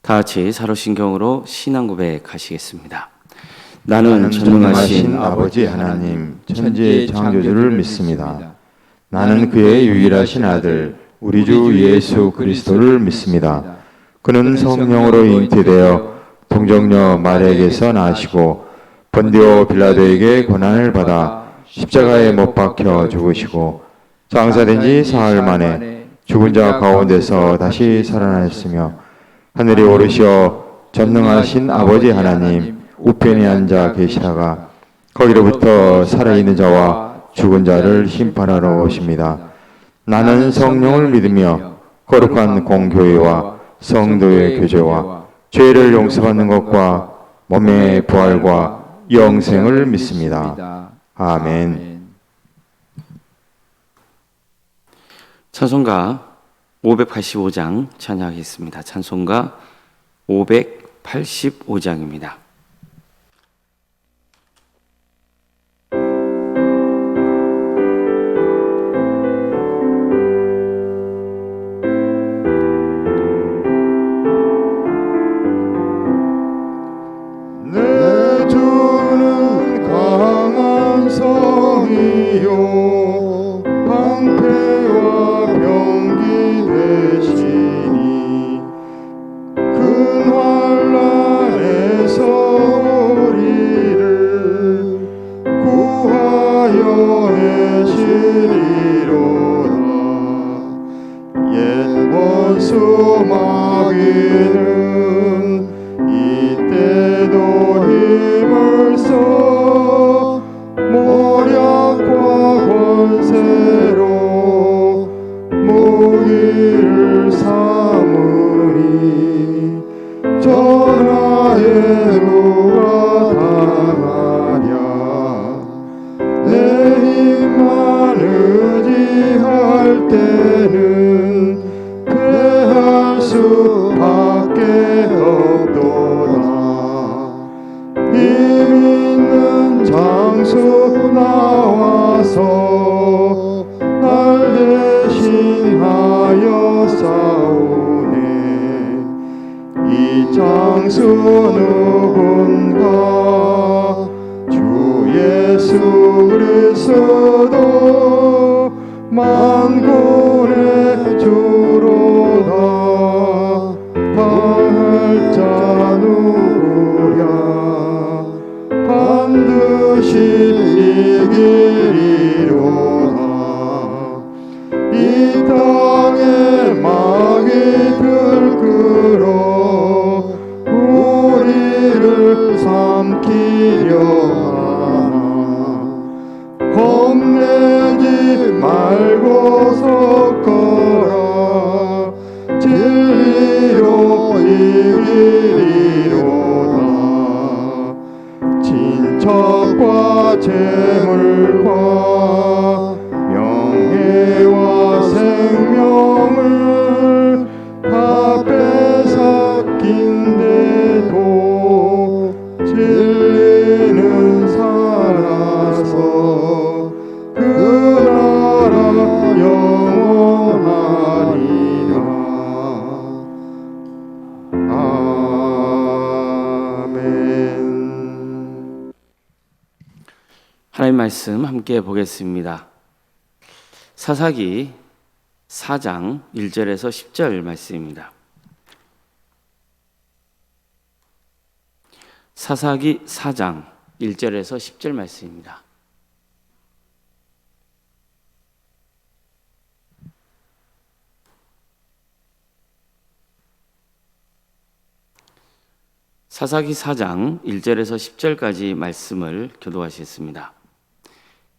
다 같이 사로신경으로 신앙 고백하시겠습니다. 나는 전능하신 아버지 하나님 천지의 창조주를 믿습니다. 나는 그의 유일하신 아들 우리 주 예수 그리스도를 믿습니다. 그는 성령으로 잉태되어 동정녀 마리아에게서 나시고 본디오 빌라도에게 고난을 받아 십자가에 못 박혀 죽으시고 장사된 지 사흘 만에 죽은 자 가운데서 다시 살아나셨으며 하늘에 오르시어 전능하신 아버지 하나님 우편에 앉아 계시다가 거기로부터 살아있는 자와 죽은 자를 심판하러 오십니다. 나는 성령을 믿으며 거룩한 공교회와 성도의 교제와 죄를 용서받는 것과 몸의 부활과 영생을 믿습니다. 아멘. 찬송가 585장 찬양하겠습니다. 찬송가 585장입니다. 내 주는 강한 성이요 방패와 병기 되시니 큰 환난에서 우리를 구하여 내시리로다. 옛 원수 마귀는 이때도 힘을 써 모략과 권세로 무기를 삼으니 전하에 누가 당하랴. 내 힘만 의지할 때는 패할 수밖에 없도다. 힘 있는 장수 나와서 날 대신하여 싸우네. 이 장수 누군가 주 예수 그리스도 만군의 주로다. 당할 자 누구랴. 반드시 이기리로다. 이 땅에 마귀 들끓어 우리를 삼키려 하나. 겁내지 말고 섰거라. 진리로 이기리로다. 친척과 재물과 명예와 생명을 다 빼앗긴데도 진리는 살아서 그 나라 영원하리라. 아멘. 하나님 말씀 함께 보겠습니다. 사사기 4장 1절에서 10절 말씀입니다. 사사기 4장 1절에서 10절 말씀입니다. 사사기 4장 1절에서 10절까지 말씀을 교도하시겠습니다.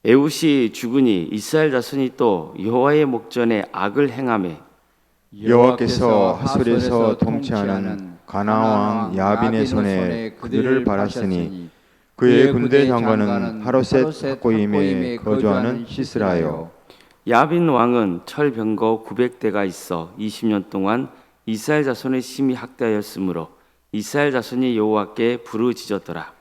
에훗이 죽으니 이스라엘 자손이 또 여호와의 목전에 악을 행하매 여호와께서 하솔에서 통치하는 가나안 왕 야빈의 손에 그들을 팔았으니 그의 군대 장관은 하로셋 학고임에 거주하는 시스라요. 야빈 왕은 철병거 900대가 있어 20년 동안 이스라엘 자손을 심히 학대하였으므로 이스라엘 자손이 여호와께 부르짖었더라.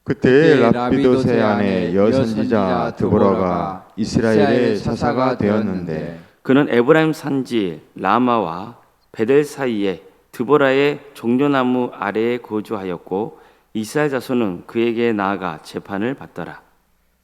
그때 랍비도세 안에 여선지자 드보라가 이스라엘의 사사가 되었는데 그는 에브라임 산지 라마와 베델 사이에 드보라의 종려나무 아래에 거주하였고 이스라엘 자손은 그에게 나아가 재판을 받더라.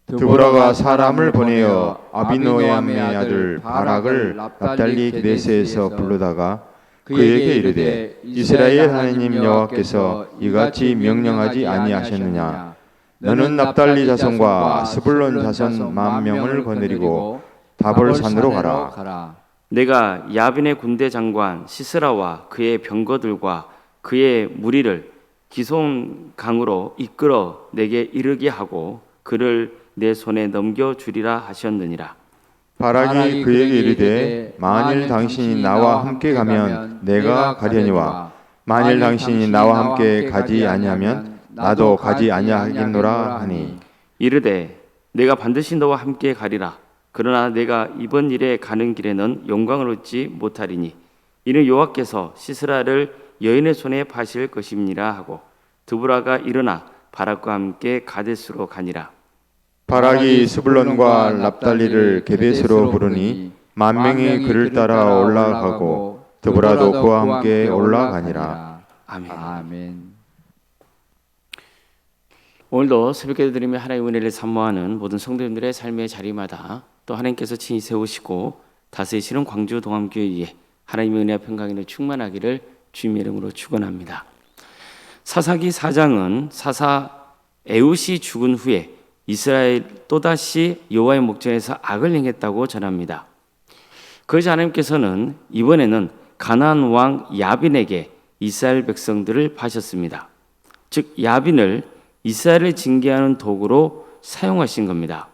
드보라가 사람을 보내어 아비노암의 아들 바락을 납달리 게데스에서 부르다가 그에게 이르되 이스라엘 하나님 여호와께서 이같이 명령하지 아니하셨느냐. 너는 납달리 자손과 스불론 자손 10,000명을 거느리고 다볼산으로 가라. 내가 야빈의 군대 장관 시스라와 그의 병거들과 그의 무리를 기손강으로 이끌어 내게 이르게 하고 그를 내 손에 넘겨주리라 하셨느니라. 바락이 그에게 이르되 만일 당신이 나와 함께 가면 내가 가려니와 만일 당신이 나와 함께 가지 아니하면 나도 가지 아니하겠노라 하니 이르되 내가 반드시 너와 함께 가리라. 그러나 내가 이번 일에 가는 길에는 영광을 얻지 못하리니 이는 여호와께서 시스라를 여인의 손에 파실 것임이니라 하고 드보라가 일어나 바락과 함께 가데스로 가니라. 바락이 스불론과 납달리를 게데스로 부르니 10,000명이 그를 따라 올라가고 드보라도 그와 함께 올라가니라. 아멘. 오늘도 새벽기도 드리며 하나님의 은혜를 사모하는 모든 성도님들의 삶의 자리마다 또 하나님께서 친히 세우시고 다스리시는 광주 동암교회에 하나님의 은혜와 평강이 충만하기를 주님의 이름으로 축원합니다. 사사기 4장은 사사 에훗이 죽은 후에 이스라엘 또다시 여호와의 목전에서 악을 행했다고 전합니다. 그러자 하나님께서는 이번에는 가나안 왕 야빈에게 이스라엘 백성들을 파셨습니다. 즉 야빈을 이스라엘을 징계하는 도구로 사용하신 겁니다.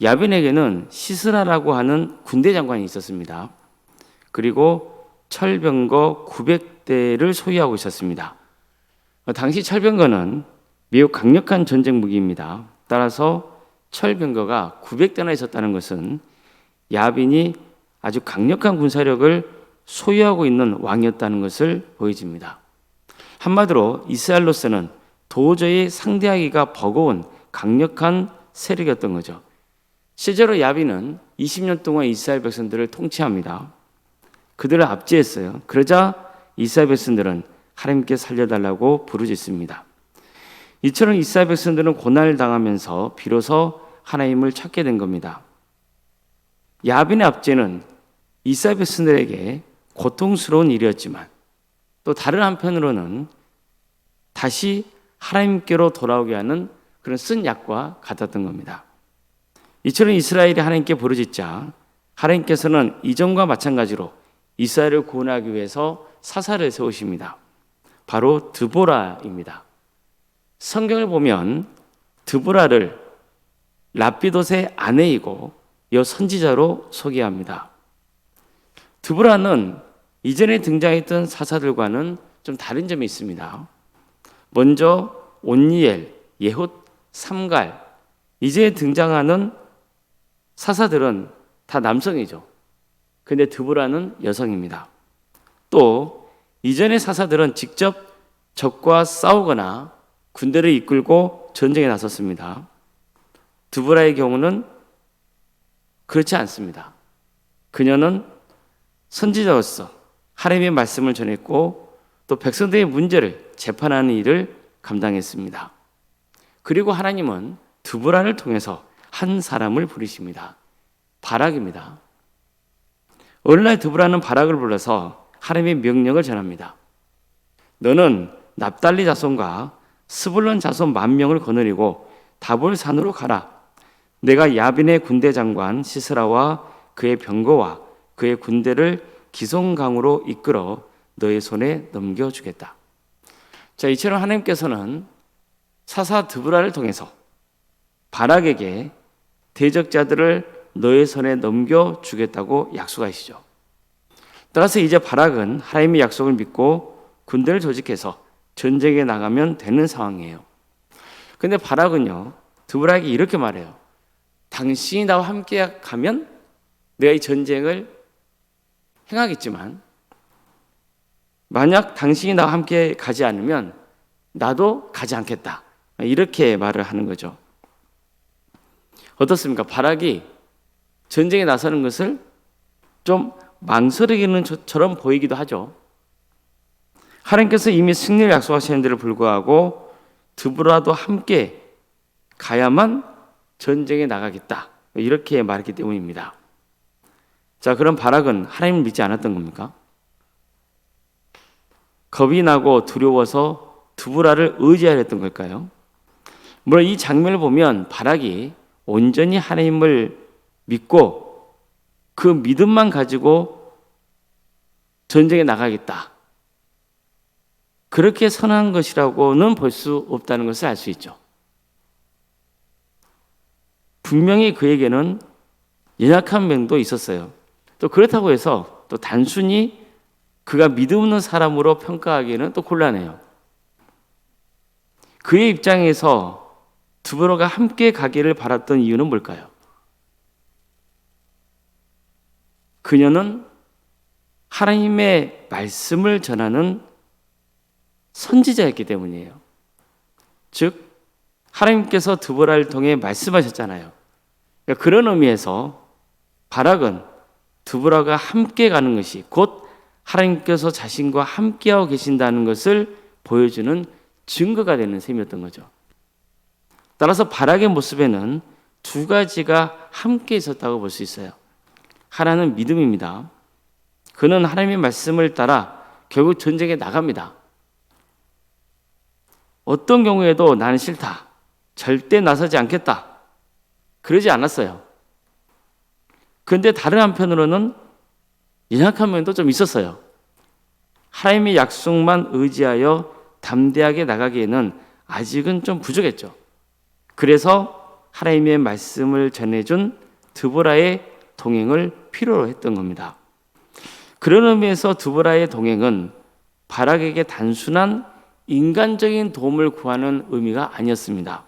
야빈에게는 시스라라고 하는 군대 장관이 있었습니다. 그리고 철병거 900대를 소유하고 있었습니다. 당시 철병거는 매우 강력한 전쟁 무기입니다. 따라서 철병거가 900대나 있었다는 것은 야빈이 아주 강력한 군사력을 소유하고 있는 왕이었다는 것을 보여줍니다. 한마디로 이스라엘로서는 도저히 상대하기가 버거운 강력한 세력이었던 거죠. 실제로 야빈은 20년 동안 이스라엘 백성들을 통치합니다. 그들을 압제했어요. 그러자 이스라엘 백성들은 하나님께 살려달라고 부르짖습니다. 이처럼 이스라엘 백성들은 고난을 당하면서 비로소 하나님을 찾게 된 겁니다. 야빈의 압제는 이스라엘 백성들에게 고통스러운 일이었지만 또 다른 한편으로는 다시 하나님께로 돌아오게 하는 그런 쓴 약과 같았던 겁니다. 이처럼 이스라엘이 하나님께 부르짖자 하나님께서는 이전과 마찬가지로 이스라엘을 구원하기 위해서 사사를 세우십니다. 바로 드보라입니다. 성경을 보면 드보라를 랍비돗의 아내이고 여 선지자로 소개합니다. 드보라는 이전에 등장했던 사사들과는 좀 다른 점이 있습니다. 먼저 온니엘, 예훗, 삼갈, 이제 등장하는 사사들은 다 남성이죠. 근데 드보라는 여성입니다. 또 이전의 사사들은 직접 적과 싸우거나 군대를 이끌고 전쟁에 나섰습니다. 드보라의 경우는 그렇지 않습니다. 그녀는 선지자로서 하나님의 말씀을 전했고 또 백성들의 문제를 재판하는 일을 감당했습니다. 그리고 하나님은 드보라를 통해서 한 사람을 부르십니다. 바락입니다. 어느 날 드보라는 바락을 불러서 하나님의 명령을 전합니다. 너는 납달리 자손과 스불론 자손 10,000명을 거느리고 다볼산으로 가라. 내가 야빈의 군대 장관 시스라와 그의 병거와 그의 군대를 기손강으로 이끌어 너의 손에 넘겨주겠다. 자, 이처럼 하나님께서는 사사 드보라를 통해서 바락에게 대적자들을 너의 손에 넘겨주겠다고 약속하시죠. 따라서 이제 바락은 하나님의 약속을 믿고 군대를 조직해서 전쟁에 나가면 되는 상황이에요. 근데 바락은요, 드보라에게 이렇게 말해요. 당신이 나와 함께 가면 내가 이 전쟁을 행하겠지만 만약 당신이 나와 함께 가지 않으면 나도 가지 않겠다. 이렇게 말을 하는 거죠. 어떻습니까? 바락이 전쟁에 나서는 것을 좀 망설이기는 처럼 보이기도 하죠. 하나님께서 이미 승리를 약속하시는데도 불구하고 드보라도 함께 가야만 전쟁에 나가겠다, 이렇게 말했기 때문입니다. 자, 그럼 바락은 하나님을 믿지 않았던 겁니까? 겁이 나고 두려워서 드보라를 의지하려 했던 걸까요? 물론 이 장면을 보면 바락이 온전히 하나님을 믿고 그 믿음만 가지고 전쟁에 나가겠다, 그렇게 선언한 것이라고는 볼 수 없다는 것을 알 수 있죠. 분명히 그에게는 연약한 면도 있었어요. 또 그렇다고 해서 또 단순히 그가 믿음 없는 사람으로 평가하기에는 또 곤란해요. 그의 입장에서 드보라가 함께 가기를 바랐던 이유는 뭘까요? 그녀는 하나님의 말씀을 전하는 선지자였기 때문이에요. 즉 하나님께서 드보라를 통해 말씀하셨잖아요. 그러니까 그런 의미에서 바락은 드보라가 함께 가는 것이 곧 하나님께서 자신과 함께하고 계신다는 것을 보여주는 증거가 되는 셈이었던 거죠. 따라서 바락의 모습에는 두 가지가 함께 있었다고 볼 수 있어요. 하나는 믿음입니다. 그는 하나님의 말씀을 따라 결국 전쟁에 나갑니다. 어떤 경우에도 나는 싫다, 절대 나서지 않겠다, 그러지 않았어요. 그런데 다른 한편으로는 연약한 면도 좀 있었어요. 하나님의 약속만 의지하여 담대하게 나가기에는 아직은 좀 부족했죠. 그래서 하나님의 말씀을 전해준 드보라의 동행을 필요로 했던 겁니다. 그런 의미에서 드보라의 동행은 바락에게 단순한 인간적인 도움을 구하는 의미가 아니었습니다.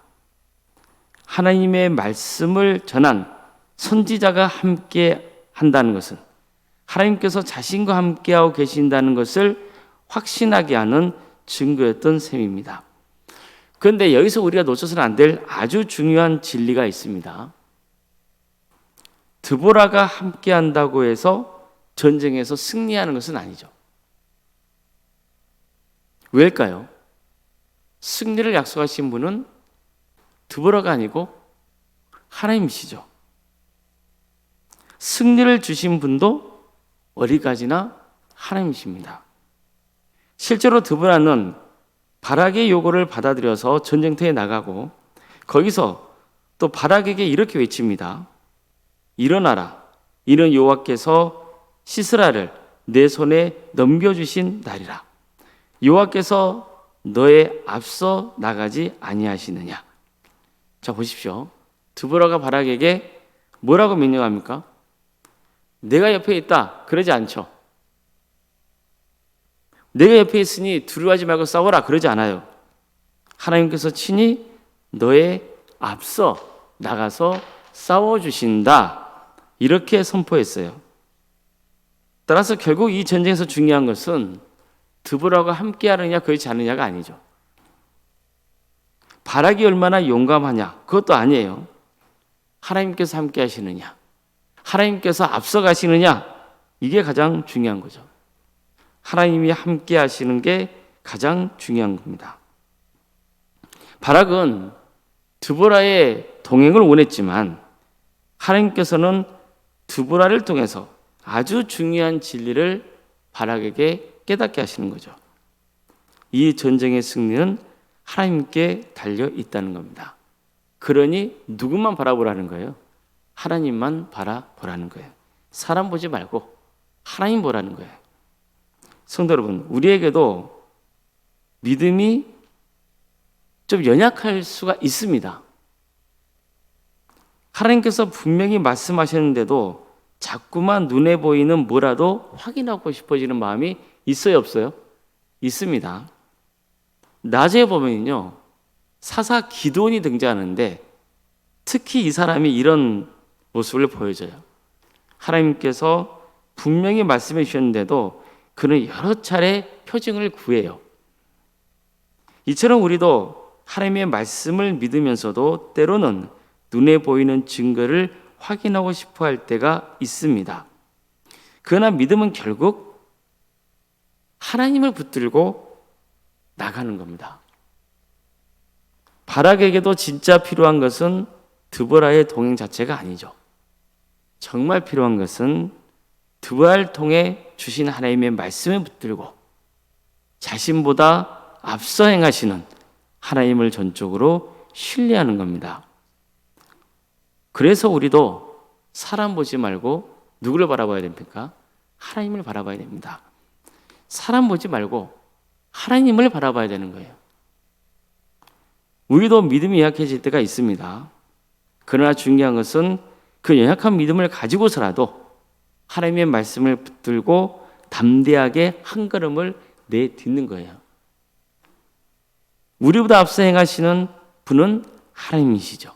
하나님의 말씀을 전한 선지자가 함께 한다는 것은 하나님께서 자신과 함께하고 계신다는 것을 확신하게 하는 증거였던 셈입니다. 그런데 여기서 우리가 놓쳐서는 안 될 아주 중요한 진리가 있습니다. 드보라가 함께 한다고 해서 전쟁에서 승리하는 것은 아니죠. 왜일까요? 승리를 약속하신 분은 드보라가 아니고 하나님이시죠. 승리를 주신 분도 어디까지나 하나님이십니다. 실제로 드보라는 바락의 요구를 받아들여서 전쟁터에 나가고 거기서 또 바락에게 이렇게 외칩니다. 일어나라. 이는 여호와께서 시스라를 내 손에 넘겨주신 날이라. 여호와께서 너의 앞서 나가지 아니하시느냐. 자, 보십시오. 드보라가 바락에게 뭐라고 명령합니까? 내가 옆에 있다, 그러지 않죠. 내가 옆에 있으니 두려워하지 말고 싸워라, 그러지 않아요. 하나님께서 친히 너의 앞서 나가서 싸워주신다, 이렇게 선포했어요. 따라서 결국 이 전쟁에서 중요한 것은 드보라가 함께 하느냐 그렇지 않느냐가 아니죠. 바락이 얼마나 용감하냐 그것도 아니에요. 하나님께서 함께 하시느냐, 하나님께서 앞서 가시느냐, 이게 가장 중요한 거죠. 하나님이 함께 하시는 게 가장 중요한 겁니다. 바락은 드보라의 동행을 원했지만 하나님께서는 드보라를 통해서 아주 중요한 진리를 바락에게 깨닫게 하시는 거죠. 이 전쟁의 승리는 하나님께 달려 있다는 겁니다. 그러니 누구만 바라보라는 거예요? 하나님만 바라보라는 거예요. 사람 보지 말고 하나님 보라는 거예요. 성도 여러분, 우리에게도 믿음이 좀 연약할 수가 있습니다. 하나님께서 분명히 말씀하셨는데도 자꾸만 눈에 보이는 뭐라도 확인하고 싶어지는 마음이 있어요, 없어요? 있습니다. 낮에 보면요, 사사 기드온이 등장하는데 특히 이 사람이 이런 모습을 보여줘요. 하나님께서 분명히 말씀해 주셨는데도 그는 여러 차례 표징을 구해요. 이처럼 우리도 하나님의 말씀을 믿으면서도 때로는 눈에 보이는 증거를 확인하고 싶어 할 때가 있습니다. 그러나 믿음은 결국 하나님을 붙들고 나가는 겁니다. 바락에게도 진짜 필요한 것은 드보라의 동행 자체가 아니죠. 정말 필요한 것은 드보라를 통해 주신 하나님의 말씀에 붙들고 자신보다 앞서 행하시는 하나님을 전적으로 신뢰하는 겁니다. 그래서 우리도 사람 보지 말고 누구를 바라봐야 됩니까? 하나님을 바라봐야 됩니다. 사람 보지 말고 하나님을 바라봐야 되는 거예요. 우리도 믿음이 약해질 때가 있습니다. 그러나 중요한 것은 그 연약한 믿음을 가지고서라도 하나님의 말씀을 붙들고 담대하게 한 걸음을 내딛는 거예요. 우리보다 앞서 행하시는 분은 하나님이시죠.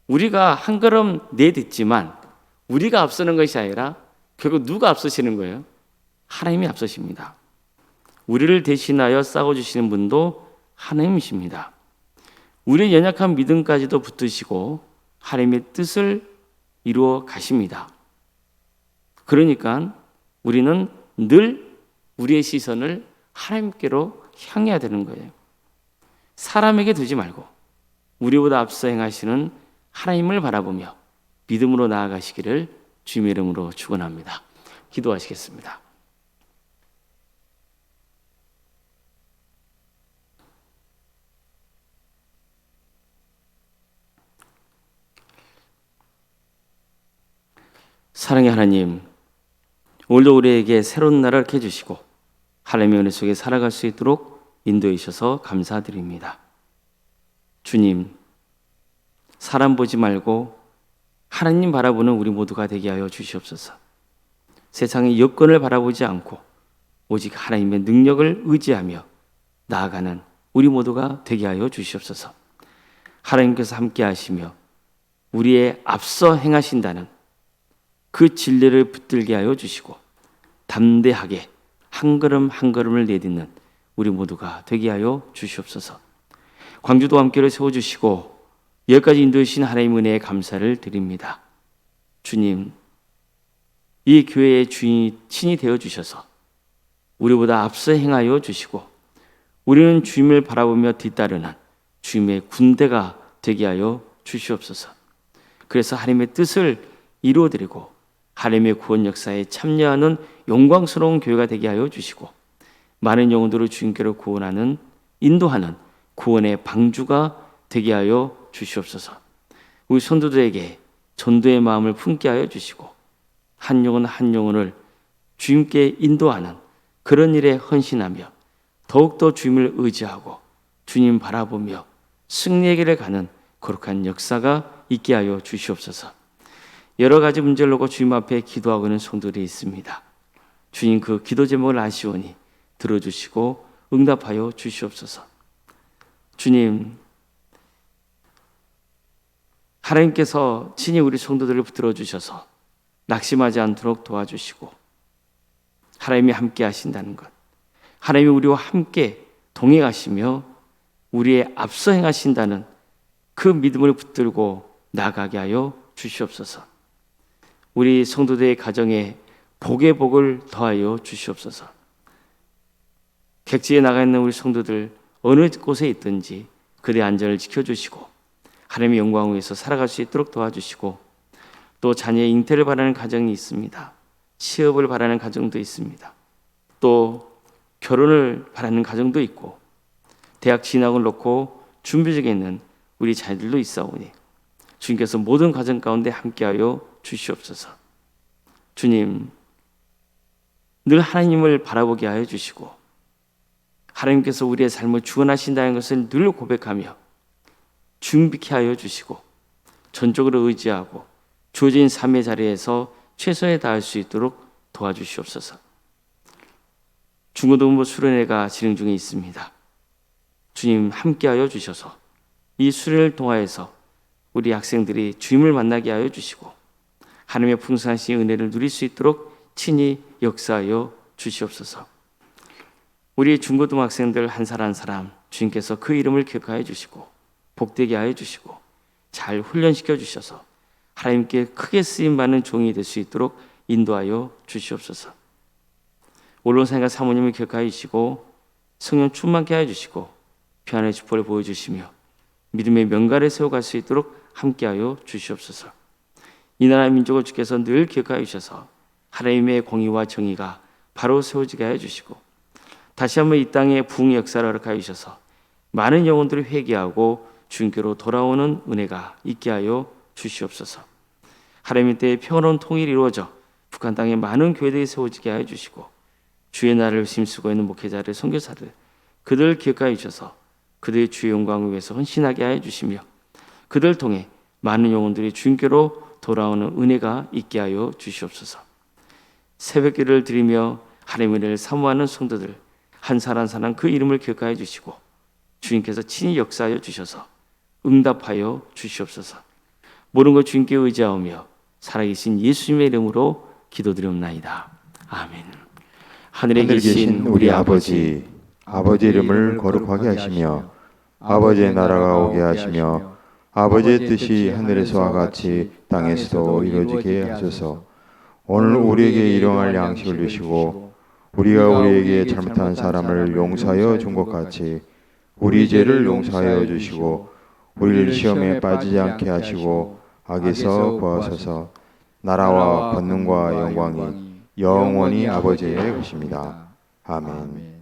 우리가 한 걸음 내딛지만 우리가 앞서는 것이 아니라 결국 누가 앞서시는 거예요? 하나님이 앞서십니다. 우리를 대신하여 싸워주시는 분도 하나님이십니다. 우리의 연약한 믿음까지도 붙드시고 하나님의 뜻을 이루어 가십니다. 그러니까 우리는 늘 우리의 시선을 하나님께로 향해야 되는 거예요. 사람에게 두지 말고 우리보다 앞서 행하시는 하나님을 바라보며 믿음으로 나아가시기를 주님의 이름으로 축원합니다. 기도하시겠습니다. 사랑의 하나님, 오늘도 우리에게 새로운 날을 이렇게 해주시고 하나님의 은혜 속에 살아갈 수 있도록 인도해 주셔서 감사드립니다. 주님, 사람 보지 말고 하나님 바라보는 우리 모두가 되게 하여 주시옵소서. 세상의 여건을 바라보지 않고 오직 하나님의 능력을 의지하며 나아가는 우리 모두가 되게 하여 주시옵소서. 하나님께서 함께 하시며 우리의 앞서 행하신다는 그 진리를 붙들게 하여 주시고 담대하게 한 걸음 한 걸음을 내딛는 우리 모두가 되게 하여 주시옵소서. 광주도 함께를 세워주시고 여기까지 인도해 주신 하나님의 은혜에 감사를 드립니다. 주님, 이 교회의 주인이 친히 되어주셔서 우리보다 앞서 행하여 주시고 우리는 주님을 바라보며 뒤따르는 주님의 군대가 되게 하여 주시옵소서. 그래서 하나님의 뜻을 이루어드리고 하나님의 구원 역사에 참여하는 영광스러운 교회가 되게 하여 주시고 많은 영혼들을 주님께로 구원하는 인도하는 구원의 방주가 되게 하여 주시옵소서. 우리 성도들에게 전도의 마음을 품게 하여 주시고 한 영혼 한 영혼을 주님께 인도하는 그런 일에 헌신하며 더욱더 주님을 의지하고 주님 바라보며 승리의 길을 가는 거룩한 역사가 있게 하여 주시옵소서. 여러 가지 문제를 놓고 주님 앞에 기도하고 있는 성도들이 있습니다. 주님 그 기도 제목을 아시오니 들어주시고 응답하여 주시옵소서. 주님, 하나님께서 친히 우리 성도들을 붙들어 주셔서 낙심하지 않도록 도와주시고 하나님이 함께 하신다는 것, 하나님이 우리와 함께 동행하시며 우리의 앞서 행하신다는 그 믿음을 붙들고 나가게 하여 주시옵소서. 우리 성도들의 가정에 복의 복을 더하여 주시옵소서. 객지에 나가 있는 우리 성도들 어느 곳에 있든지 그들의 안전을 지켜주시고 하나님의 영광을 위해서 살아갈 수 있도록 도와주시고 또 자녀의 잉태를 바라는 가정이 있습니다. 취업을 바라는 가정도 있습니다. 또 결혼을 바라는 가정도 있고 대학 진학을 놓고 준비 중에 있는 우리 자녀들도 있사오니 주님께서 모든 가정 가운데 함께하여 주시옵소서. 주님, 늘 하나님을 바라보게 하여 주시고 하나님께서 우리의 삶을 주관하신다는 것을 늘 고백하며 준비케 하여 주시고 전적으로 의지하고 주어진 삶의 자리에서 최선을 다할 수 있도록 도와주시옵소서. 중고등부 수련회가 진행 중에 있습니다. 주님 함께하여 주셔서 이 수련을 통하여서 우리 학생들이 주님을 만나게 하여 주시고 하나님의 풍성하신 은혜를 누릴 수 있도록 친히 역사하여 주시옵소서. 우리 중고등학생들 한 사람 한 사람 주님께서 그 이름을 기억하여 주시고 복되게 하여 주시고 잘 훈련시켜 주셔서 하나님께 크게 쓰임받는 종이 될 수 있도록 인도하여 주시옵소서. 언론사님과 사모님을 기억하여 주시고 성령 충만케 하여 주시고 평안의 축복을 보여주시며 믿음의 명가를 세워갈 수 있도록 함께하여 주시옵소서. 이 나라의 민족을 주께서 늘 기억하여 주셔서 하나님의 공의와 정의가 바로 세워지게 하여 주시고 다시 한번 이 땅에 부흥의 역사를 허락하여 주셔서 많은 영혼들이 회개하고 주님께로 돌아오는 은혜가 있게 하여 주시옵소서. 하나님의 때에 평화로운 통일이 이루어져 북한 땅에 많은 교회들이 세워지게 하여 주시고 주의 나라를 힘쓰고 있는 목회자들, 선교사들 그들을 기억하여 주셔서 그들의 주의 영광을 위해서 헌신하게 하여 주시며 그들을 통해 많은 영혼들이 주님께로 돌아오는 은혜가 있게 하여 주시옵소서. 새벽기를 드리며 하나님의 은혜를 사모하는 성도들 한 사람 한 사람 그 이름을 기억하여 주시고 주님께서 친히 역사하여 주셔서 응답하여 주시옵소서. 모든 것 주님께 의지하오며 살아계신 예수님의 이름으로 기도드리옵나이다. 아멘. 하늘에 계신 우리 아버지, 아버지 이름을 거룩하게 하시며 아버지의 나라가 오게 하시며 아버지의 뜻이 하늘에서와 같이 땅에서도 이루어지게 하소서. 오늘 우리에게 일용할 양식을 주시고 우리가 우리에게 잘못한 사람을 용서하여 준 것 같이 우리 죄를 용서하여 주시고 우리를 시험에 빠지지 않게 하시고 악에서 구하소서. 나라와 권능과 영광이 영원히 아버지의 것입니다. 아멘.